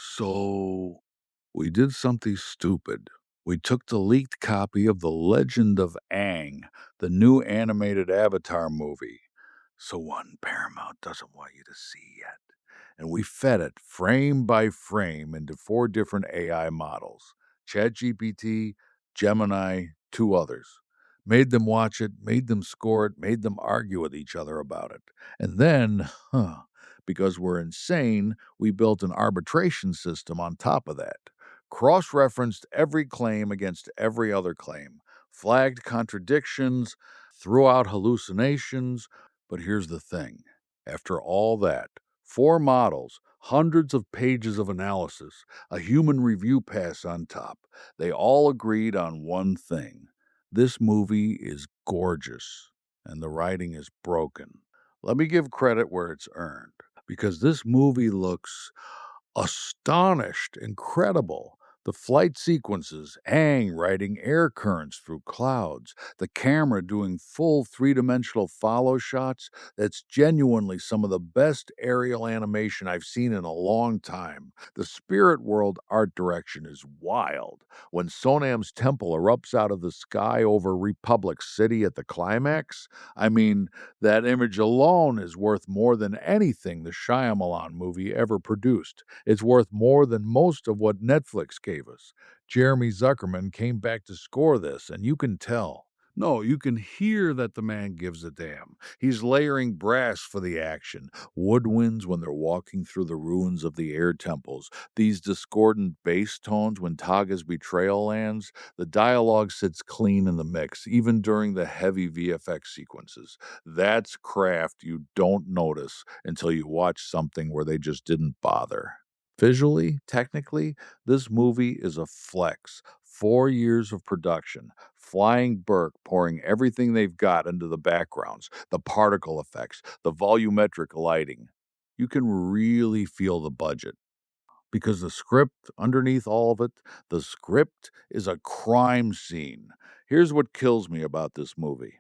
So we did something stupid. We took the leaked copy of The Legend of Aang, the new animated Avatar movie. So one Paramount doesn't want you to see yet. And we fed it frame by frame into four different AI models: ChatGPT, Gemini, two others. Made them watch it, made them score it, made them argue with each other about it. And then, because we're insane, we built an arbitration system on top of that. Cross referenced every claim against every other claim, flagged contradictions, threw out hallucinations. But here's the thing: after all that, four models, hundreds of pages of analysis, a human review pass on top, they all agreed on one thing: this movie is gorgeous, and the writing is broken. Let me give credit where it's earned, because this movie looks astonished, incredible. The flight sequences, Aang riding air currents through clouds, the camera doing full three-dimensional follow shots. That's genuinely some of the best aerial animation I've seen in a long time. The spirit world art direction is wild. When Sonam's temple erupts out of the sky over Republic City at the climax, I mean, that image alone is worth more than anything the Shyamalan movie ever produced. It's worth more than most of what Netflix gave us. Jeremy Zuckerman came back to score this, and you can tell. No, you can hear that the man gives a damn. He's layering brass for the action, woodwinds when they're walking through the ruins of the air temples, these discordant bass tones when Taga's betrayal lands. The dialogue sits clean in the mix, even during the heavy VFX sequences. That's craft you don't notice until you watch something where they just didn't bother. Visually, technically, this movie is a flex. 4 years of production, Flying Burke pouring everything they've got into the backgrounds, the particle effects, the volumetric lighting. You can really feel the budget because the script, underneath all of it, the script is a crime scene. Here's what kills me about this movie.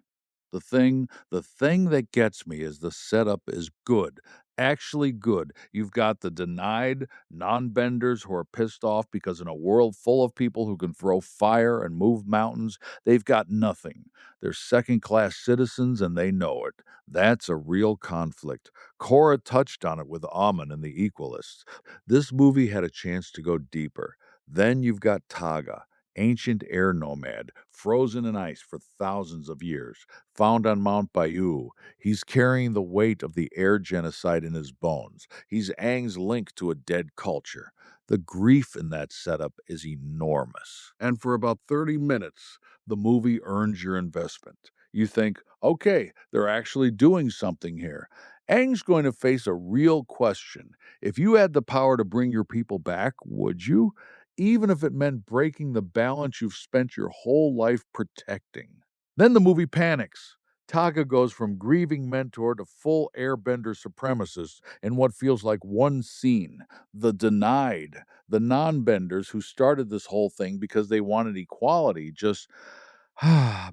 The thing that gets me is the setup is good, actually good. You've got the denied non-benders who are pissed off because in a world full of people who can throw fire and move mountains, they've got nothing. They're second-class citizens and they know it. That's a real conflict. Cora touched on it with Amon and the Equalists. This movie had a chance to go deeper. Then you've got Taga, ancient air nomad, frozen in ice for thousands of years, found on Mount Bayou. He's carrying the weight of the air genocide in his bones. He's Aang's link to a dead culture. The grief in that setup is enormous. And for about 30 minutes, the movie earns your investment. You think, okay, they're actually doing something here. Aang's going to face a real question. If you had the power to bring your people back, would you? Even if it meant breaking the balance you've spent your whole life protecting. Then the movie panics. Taga goes from grieving mentor to full airbender supremacist in what feels like one scene. The denied, the non benders who started this whole thing because they wanted equality, just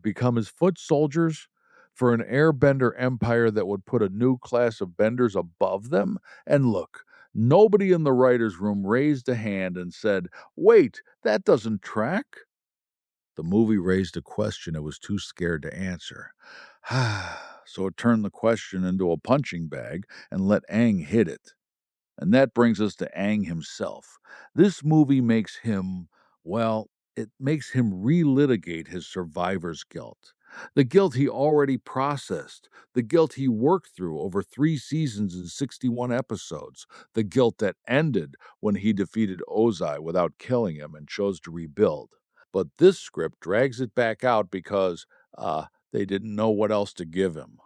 become his foot soldiers for an airbender empire that would put a new class of benders above them. And look, nobody in the writer's room raised a hand and said, wait, that doesn't track. The movie raised a question it was too scared to answer. So it turned the question into a punching bag and let Aang hit it. And that brings us to Aang himself. This movie makes him, well, it makes him relitigate his survivor's guilt. The guilt he already processed, the guilt he worked through over 3 seasons and 61 episodes, the guilt that ended when he defeated Ozai without killing him and chose to rebuild. But this script drags it back out because, they didn't know what else to give him.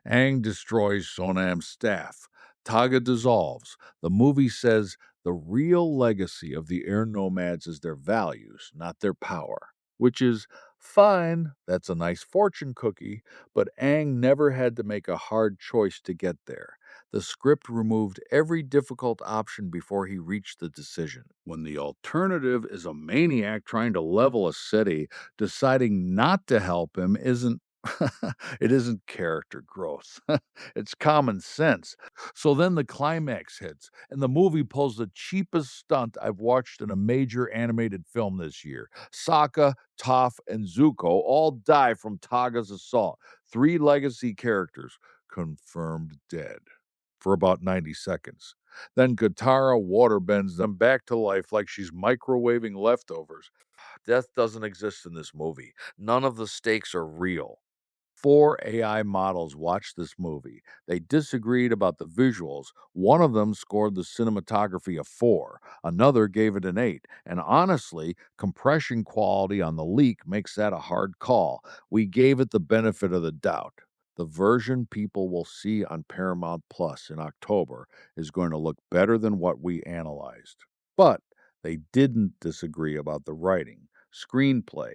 Aang destroys Sonam's staff. Taga dissolves. The movie says the real legacy of the air nomads is their values, not their power. Which is fine. That's a nice fortune cookie. But Aang never had to make a hard choice to get there. The script removed every difficult option before he reached the decision. When the alternative is a maniac trying to level a city, deciding not to help him isn't, It isn't character growth. It's common sense. So then the climax hits, and the movie pulls the cheapest stunt I've watched in a major animated film this year. Sokka, Toph, and Zuko all die from Taga's assault. Three legacy characters confirmed dead for about 90 seconds. Then Katara waterbends them back to life like she's microwaving leftovers. Death doesn't exist in this movie. None of the stakes are real. Four AI models watched this movie. They disagreed about the visuals. One of them scored the cinematography a 4, another gave it an 8. And honestly, compression quality on the leak makes that a hard call. We gave it the benefit of the doubt. The version people will see on Paramount Plus in October is going to look better than what we analyzed. But they didn't disagree about the writing, screenplay,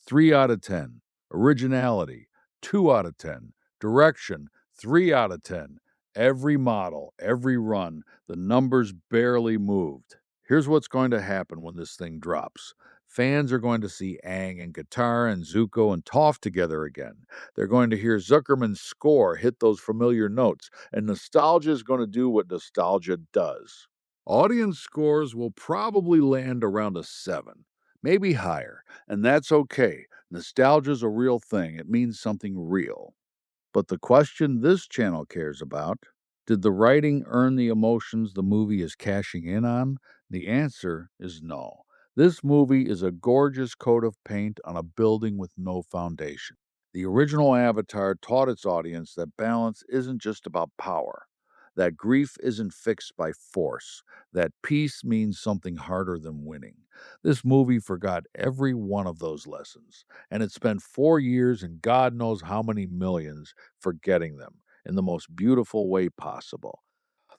3 out of 10. Originality, 2 out of 10. Direction, 3 out of 10. Every model, every run, the numbers barely moved. Here's what's going to happen when this thing drops. Fans are going to see Aang and Katara and Zuko and Toph together again. They're going to hear Zuckerman's score hit those familiar notes, and nostalgia is going to do what nostalgia does. Audience scores will probably land around a 7, maybe higher, and that's okay. Nostalgia's a real thing, it means something real. But the question this channel cares about, did the writing earn the emotions the movie is cashing in on? The answer is no. This movie is a gorgeous coat of paint on a building with no foundation. The original Avatar taught its audience that balance isn't just about power, that grief isn't fixed by force, that peace means something harder than winning. This movie forgot every one of those lessons, and it spent 4 years and God knows how many millions forgetting them in the most beautiful way possible.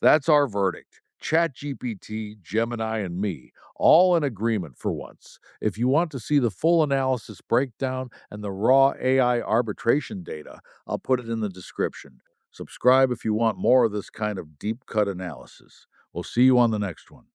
That's our verdict. ChatGPT, Gemini, and me, all in agreement for once. If you want to see the full analysis breakdown and the raw AI arbitration data, I'll put it in the description. Subscribe if you want more of this kind of deep cut analysis. We'll see you on the next one.